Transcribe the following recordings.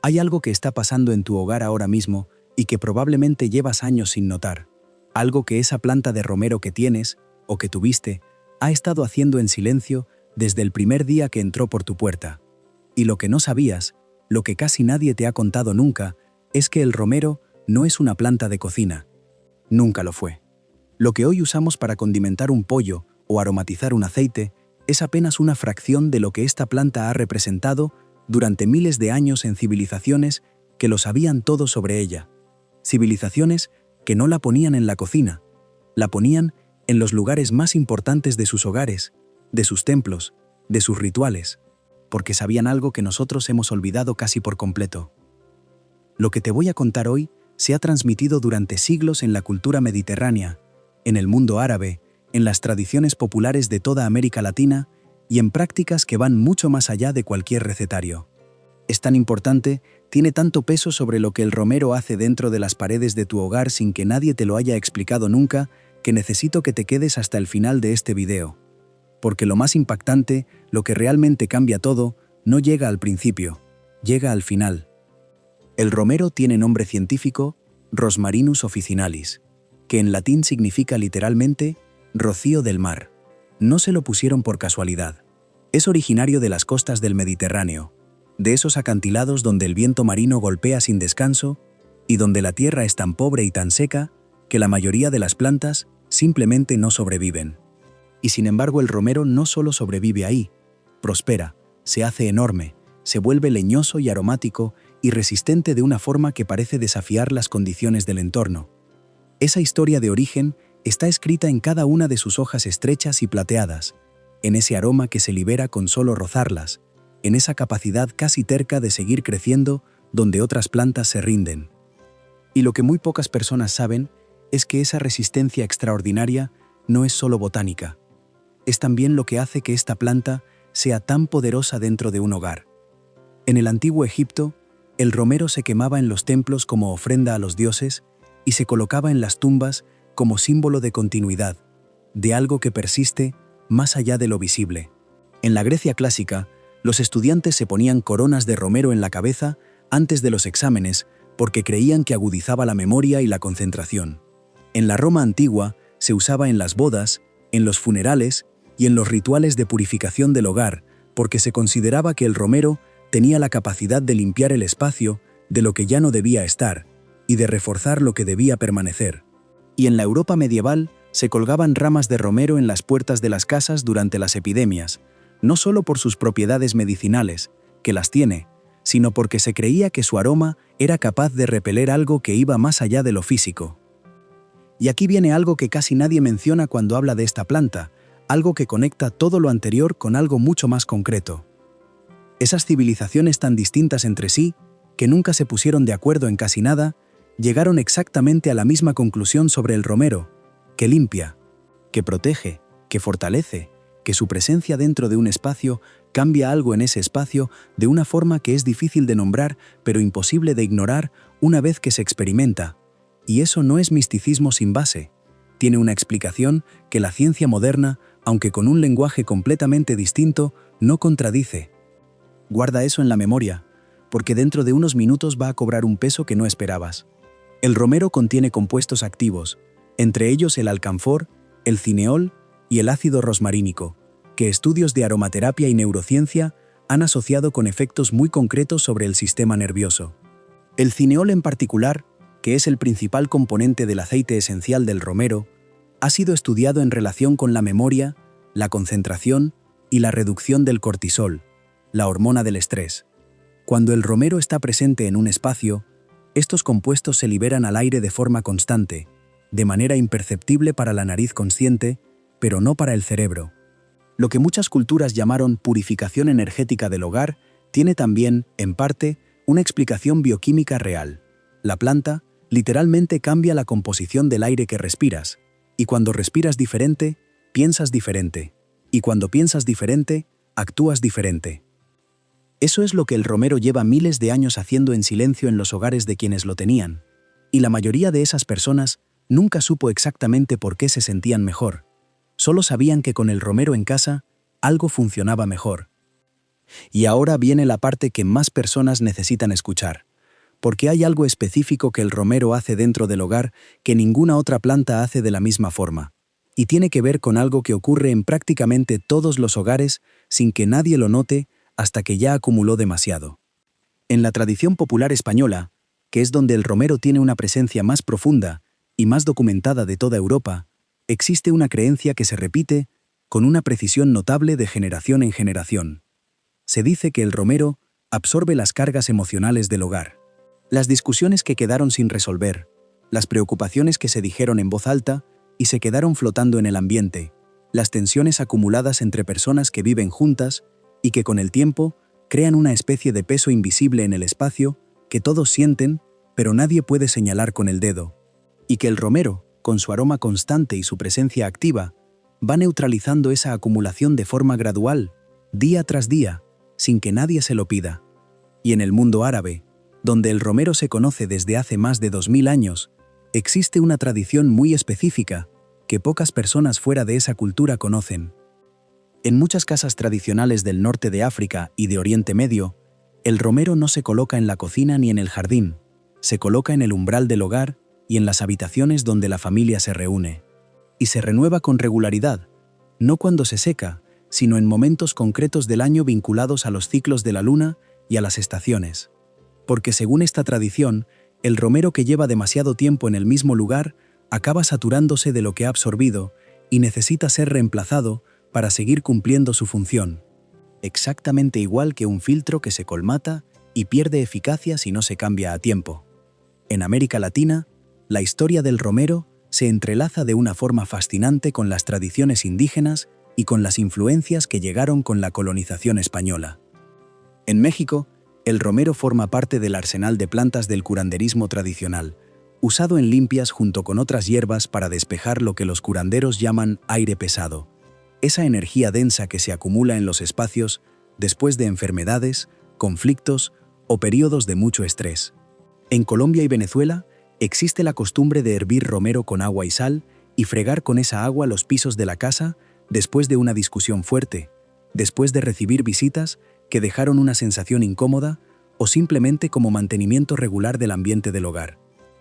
Hay algo que está pasando en tu hogar ahora mismo y que probablemente llevas años sin notar. Algo que esa planta de romero que tienes, o que tuviste, ha estado haciendo en silencio desde el primer día que entró por tu puerta. Y lo que no sabías, lo que casi nadie te ha contado nunca, es que el romero no es una planta de cocina. Nunca lo fue. Lo que hoy usamos para condimentar un pollo o aromatizar un aceite es apenas una fracción de lo que esta planta ha representado durante miles de años en civilizaciones que lo sabían todo sobre ella. Civilizaciones que no la ponían en la cocina, la ponían en los lugares más importantes de sus hogares, de sus templos, de sus rituales, porque sabían algo que nosotros hemos olvidado casi por completo. Lo que te voy a contar hoy se ha transmitido durante siglos en la cultura mediterránea, en el mundo árabe, en las tradiciones populares de toda América Latina y en prácticas que van mucho más allá de cualquier recetario. Es tan importante, tiene tanto peso sobre lo que el romero hace dentro de las paredes de tu hogar sin que nadie te lo haya explicado nunca, que necesito que te quedes hasta el final de este video. Porque lo más impactante, lo que realmente cambia todo, no llega al principio, llega al final. El romero tiene nombre científico Rosmarinus officinalis, que en latín significa literalmente rocío del mar. No se lo pusieron por casualidad. Es originario de las costas del Mediterráneo, de esos acantilados donde el viento marino golpea sin descanso y donde la tierra es tan pobre y tan seca que la mayoría de las plantas simplemente no sobreviven. Y sin embargo el romero no solo sobrevive ahí, prospera, se hace enorme, se vuelve leñoso y aromático y resistente de una forma que parece desafiar las condiciones del entorno. Esa historia de origen está escrita en cada una de sus hojas estrechas y plateadas, en ese aroma que se libera con solo rozarlas, en esa capacidad casi terca de seguir creciendo donde otras plantas se rinden. Y lo que muy pocas personas saben es que esa resistencia extraordinaria no es solo botánica, es también lo que hace que esta planta sea tan poderosa dentro de un hogar. En el antiguo Egipto, el romero se quemaba en los templos como ofrenda a los dioses y se colocaba en las tumbas como símbolo de continuidad, de algo que persiste más allá de lo visible. En la Grecia clásica, los estudiantes se ponían coronas de romero en la cabeza antes de los exámenes porque creían que agudizaba la memoria y la concentración. En la Roma antigua se usaba en las bodas, en los funerales y en los rituales de purificación del hogar porque se consideraba que el romero tenía la capacidad de limpiar el espacio de lo que ya no debía estar y de reforzar lo que debía permanecer. Y en la Europa medieval se colgaban ramas de romero en las puertas de las casas durante las epidemias, no solo por sus propiedades medicinales, que las tiene, sino porque se creía que su aroma era capaz de repeler algo que iba más allá de lo físico. Y aquí viene algo que casi nadie menciona cuando habla de esta planta, algo que conecta todo lo anterior con algo mucho más concreto. Esas civilizaciones tan distintas entre sí, que nunca se pusieron de acuerdo en casi nada, llegaron exactamente a la misma conclusión sobre el romero, que limpia, que protege, que fortalece, que su presencia dentro de un espacio cambia algo en ese espacio de una forma que es difícil de nombrar pero imposible de ignorar una vez que se experimenta. Y eso no es misticismo sin base. Tiene una explicación que la ciencia moderna, aunque con un lenguaje completamente distinto, no contradice. Guarda eso en la memoria, porque dentro de unos minutos va a cobrar un peso que no esperabas. El romero contiene compuestos activos, entre ellos el alcanfor, el cineol y el ácido rosmarínico, que estudios de aromaterapia y neurociencia han asociado con efectos muy concretos sobre el sistema nervioso. El cineol en particular, que es el principal componente del aceite esencial del romero, ha sido estudiado en relación con la memoria, la concentración y la reducción del cortisol, la hormona del estrés. Cuando el romero está presente en un espacio, estos compuestos se liberan al aire de forma constante, de manera imperceptible para la nariz consciente, pero no para el cerebro. Lo que muchas culturas llamaron purificación energética del hogar tiene también, en parte, una explicación bioquímica real. La planta literalmente cambia la composición del aire que respiras, y cuando respiras diferente, piensas diferente, y cuando piensas diferente, actúas diferente. Eso es lo que el romero lleva miles de años haciendo en silencio en los hogares de quienes lo tenían, y la mayoría de esas personas nunca supo exactamente por qué se sentían mejor. Solo sabían que con el romero en casa, algo funcionaba mejor. Y ahora viene la parte que más personas necesitan escuchar, porque hay algo específico que el romero hace dentro del hogar que ninguna otra planta hace de la misma forma, y tiene que ver con algo que ocurre en prácticamente todos los hogares sin que nadie lo note hasta que ya acumuló demasiado. En la tradición popular española, que es donde el romero tiene una presencia más profunda y más documentada de toda Europa, existe una creencia que se repite con una precisión notable de generación en generación. Se dice que el romero absorbe las cargas emocionales del hogar. Las discusiones que quedaron sin resolver, las preocupaciones que se dijeron en voz alta y se quedaron flotando en el ambiente, las tensiones acumuladas entre personas que viven juntas y que con el tiempo crean una especie de peso invisible en el espacio que todos sienten, pero nadie puede señalar con el dedo, y que el romero, con su aroma constante y su presencia activa, va neutralizando esa acumulación de forma gradual, día tras día, sin que nadie se lo pida. Y en el mundo árabe, donde el romero se conoce desde hace más de 2000 años, existe una tradición muy específica que pocas personas fuera de esa cultura conocen. En muchas casas tradicionales del norte de África y de Oriente Medio, el romero no se coloca en la cocina ni en el jardín, se coloca en el umbral del hogar y en las habitaciones donde la familia se reúne. Y se renueva con regularidad, no cuando se seca, sino en momentos concretos del año vinculados a los ciclos de la luna y a las estaciones. Porque según esta tradición, el romero que lleva demasiado tiempo en el mismo lugar acaba saturándose de lo que ha absorbido y necesita ser reemplazado para seguir cumpliendo su función. Exactamente igual que un filtro que se colmata y pierde eficacia si no se cambia a tiempo. En América Latina, la historia del romero se entrelaza de una forma fascinante con las tradiciones indígenas y con las influencias que llegaron con la colonización española. En México, el romero forma parte del arsenal de plantas del curanderismo tradicional, usado en limpias junto con otras hierbas para despejar lo que los curanderos llaman aire pesado, esa energía densa que se acumula en los espacios después de enfermedades, conflictos o periodos de mucho estrés. En Colombia y Venezuela, existe la costumbre de hervir romero con agua y sal y fregar con esa agua los pisos de la casa después de una discusión fuerte, después de recibir visitas que dejaron una sensación incómoda o simplemente como mantenimiento regular del ambiente del hogar.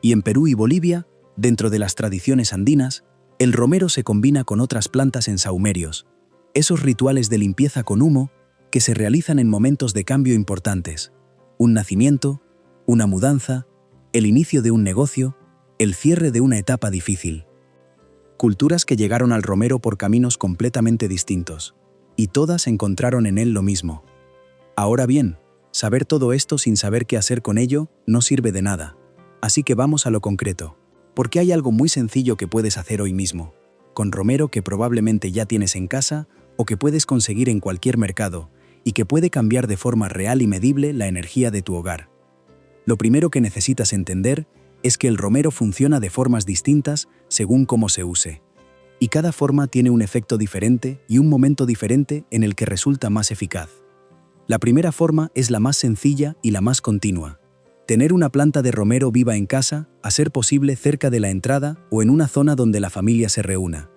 Y en Perú y Bolivia, dentro de las tradiciones andinas, el romero se combina con otras plantas en sahumerios, esos rituales de limpieza con humo que se realizan en momentos de cambio importantes, un nacimiento, una mudanza, el inicio de un negocio, el cierre de una etapa difícil. Culturas que llegaron al romero por caminos completamente distintos, y todas encontraron en él lo mismo. Ahora bien, saber todo esto sin saber qué hacer con ello no sirve de nada. Así que vamos a lo concreto, porque hay algo muy sencillo que puedes hacer hoy mismo, con romero que probablemente ya tienes en casa o que puedes conseguir en cualquier mercado, y que puede cambiar de forma real y medible la energía de tu hogar. Lo primero que necesitas entender es que el romero funciona de formas distintas según cómo se use. Y cada forma tiene un efecto diferente y un momento diferente en el que resulta más eficaz. La primera forma es la más sencilla y la más continua. Tener una planta de romero viva en casa, a ser posible cerca de la entrada o en una zona donde la familia se reúna.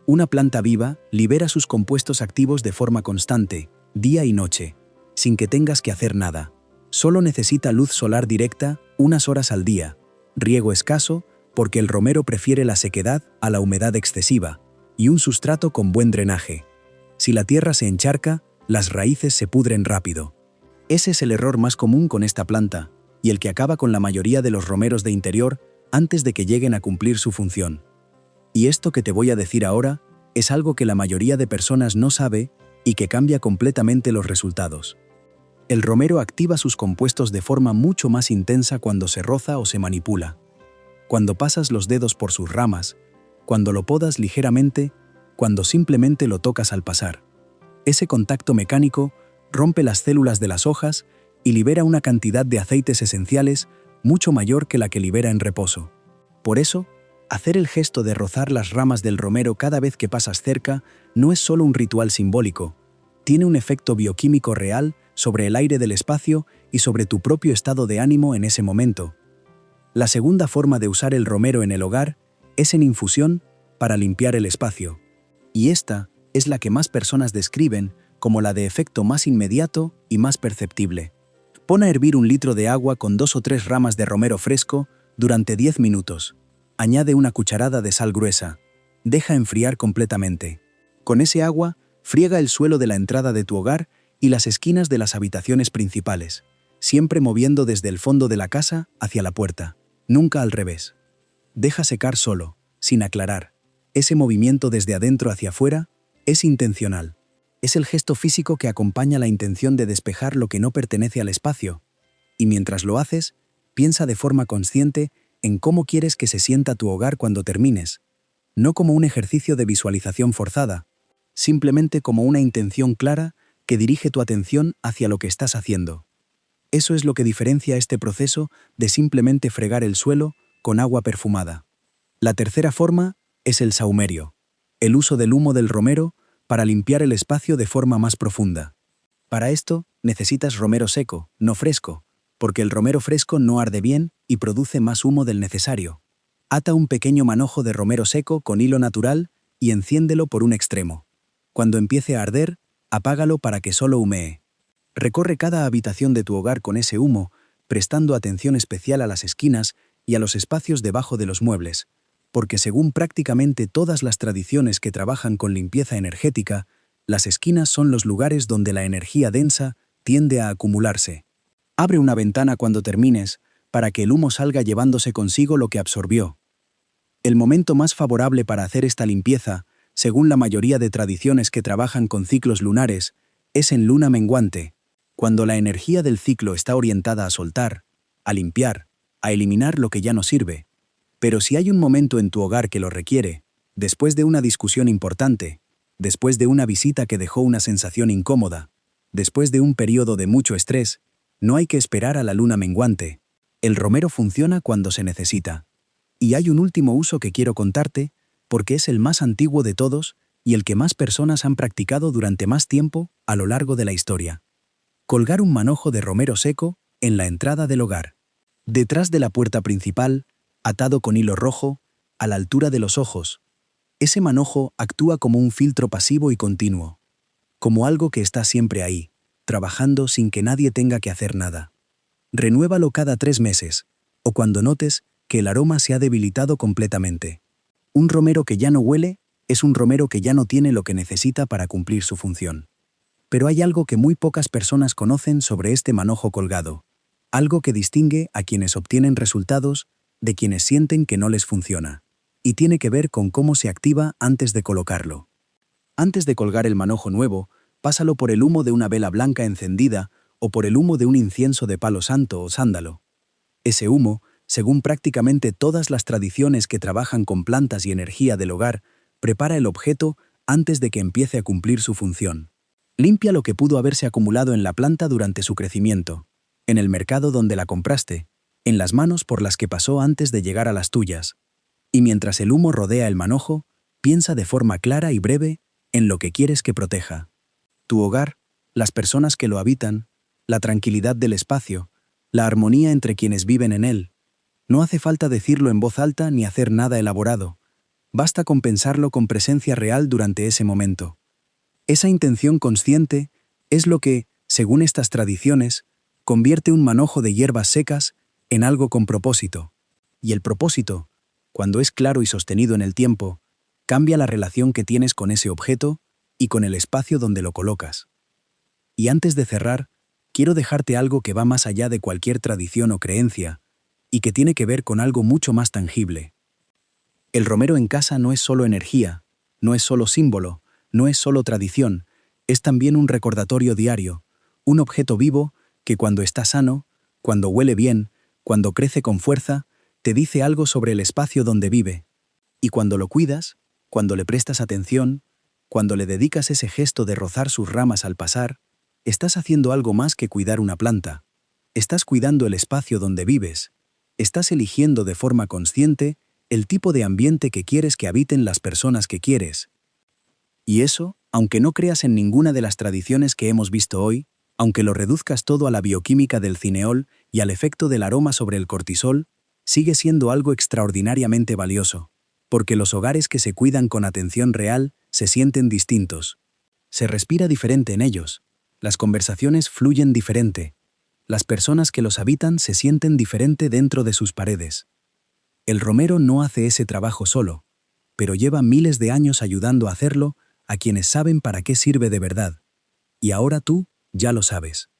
Una planta viva libera sus compuestos activos de forma constante, día y noche, sin que tengas que hacer nada. Solo necesita luz solar directa unas horas al día, riego escaso, porque el romero prefiere la sequedad a la humedad excesiva, y un sustrato con buen drenaje. Si la tierra se encharca, las raíces se pudren rápido. Ese es el error más común con esta planta, y el que acaba con la mayoría de los romeros de interior antes de que lleguen a cumplir su función. Y esto que te voy a decir ahora es algo que la mayoría de personas no sabe y que cambia completamente los resultados. El romero activa sus compuestos de forma mucho más intensa cuando se roza o se manipula. Cuando pasas los dedos por sus ramas, cuando lo podas ligeramente, cuando simplemente lo tocas al pasar. Ese contacto mecánico rompe las células de las hojas y libera una cantidad de aceites esenciales mucho mayor que la que libera en reposo. Por eso, hacer el gesto de rozar las ramas del romero cada vez que pasas cerca no es solo un ritual simbólico, tiene un efecto bioquímico real sobre el aire del espacio y sobre tu propio estado de ánimo en ese momento. La segunda forma de usar el romero en el hogar es en infusión para limpiar el espacio. Y esta es la que más personas describen como la de efecto más inmediato y más perceptible. Pon a hervir 1 litro de agua con 2 o 3 ramas de romero fresco durante 10 minutos. Añade una cucharada de sal gruesa. Deja enfriar completamente. Con ese agua, friega el suelo de la entrada de tu hogar y las esquinas de las habitaciones principales, siempre moviendo desde el fondo de la casa hacia la puerta, nunca al revés. Deja secar solo, sin aclarar. Ese movimiento desde adentro hacia afuera es intencional. Es el gesto físico que acompaña la intención de despejar lo que no pertenece al espacio. Y mientras lo haces, piensa de forma consciente en cómo quieres que se sienta tu hogar cuando termines, no como un ejercicio de visualización forzada, simplemente como una intención clara que dirige tu atención hacia lo que estás haciendo. Eso es lo que diferencia este proceso de simplemente fregar el suelo con agua perfumada. La tercera forma es el sahumerio, el uso del humo del romero para limpiar el espacio de forma más profunda. Para esto, necesitas romero seco, no fresco, porque el romero fresco no arde bien y produce más humo del necesario. Ata un pequeño manojo de romero seco con hilo natural y enciéndelo por un extremo. Cuando empiece a arder, apágalo para que solo humee. Recorre cada habitación de tu hogar con ese humo, prestando atención especial a las esquinas y a los espacios debajo de los muebles, porque según prácticamente todas las tradiciones que trabajan con limpieza energética, las esquinas son los lugares donde la energía densa tiende a acumularse. Abre una ventana cuando termines, para que el humo salga llevándose consigo lo que absorbió. El momento más favorable para hacer esta limpieza, según la mayoría de tradiciones que trabajan con ciclos lunares, es en luna menguante, cuando la energía del ciclo está orientada a soltar, a limpiar, a eliminar lo que ya no sirve. Pero si hay un momento en tu hogar que lo requiere, después de una discusión importante, después de una visita que dejó una sensación incómoda, después de un periodo de mucho estrés, no hay que esperar a la luna menguante. El romero funciona cuando se necesita. Y hay un último uso que quiero contarte, porque es el más antiguo de todos y el que más personas han practicado durante más tiempo a lo largo de la historia. Colgar un manojo de romero seco en la entrada del hogar. Detrás de la puerta principal, atado con hilo rojo, a la altura de los ojos. Ese manojo actúa como un filtro pasivo y continuo, como algo que está siempre ahí, trabajando sin que nadie tenga que hacer nada. Renuévalo cada 3 meses, o cuando notes que el aroma se ha debilitado completamente. Un romero que ya no huele es un romero que ya no tiene lo que necesita para cumplir su función. Pero hay algo que muy pocas personas conocen sobre este manojo colgado, algo que distingue a quienes obtienen resultados de quienes sienten que no les funciona, y tiene que ver con cómo se activa antes de colocarlo. Antes de colgar el manojo nuevo, pásalo por el humo de una vela blanca encendida o por el humo de un incienso de palo santo o sándalo. Ese humo, según prácticamente todas las tradiciones que trabajan con plantas y energía del hogar, prepara el objeto antes de que empiece a cumplir su función. Limpia lo que pudo haberse acumulado en la planta durante su crecimiento, en el mercado donde la compraste, en las manos por las que pasó antes de llegar a las tuyas. Y mientras el humo rodea el manojo, piensa de forma clara y breve en lo que quieres que proteja. Tu hogar, las personas que lo habitan, la tranquilidad del espacio, la armonía entre quienes viven en él. No hace falta decirlo en voz alta ni hacer nada elaborado. Basta con pensarlo con presencia real durante ese momento. Esa intención consciente es lo que, según estas tradiciones, convierte un manojo de hierbas secas en algo con propósito. Y el propósito, cuando es claro y sostenido en el tiempo, cambia la relación que tienes con ese objeto y con el espacio donde lo colocas. Y antes de cerrar, quiero dejarte algo que va más allá de cualquier tradición o creencia, y que tiene que ver con algo mucho más tangible. El romero en casa no es solo energía, no es solo símbolo, no es solo tradición, es también un recordatorio diario, un objeto vivo que cuando está sano, cuando huele bien, cuando crece con fuerza, te dice algo sobre el espacio donde vive. Y cuando lo cuidas, cuando le prestas atención, cuando le dedicas ese gesto de rozar sus ramas al pasar, estás haciendo algo más que cuidar una planta. Estás cuidando el espacio donde vives. Estás eligiendo de forma consciente el tipo de ambiente que quieres que habiten las personas que quieres. Y eso, aunque no creas en ninguna de las tradiciones que hemos visto hoy, aunque lo reduzcas todo a la bioquímica del cineol y al efecto del aroma sobre el cortisol, sigue siendo algo extraordinariamente valioso, porque los hogares que se cuidan con atención real se sienten distintos. Se respira diferente en ellos. Las conversaciones fluyen diferente. Las personas que los habitan se sienten diferente dentro de sus paredes. El romero no hace ese trabajo solo, pero lleva miles de años ayudando a hacerlo a quienes saben para qué sirve de verdad. Y ahora tú ya lo sabes.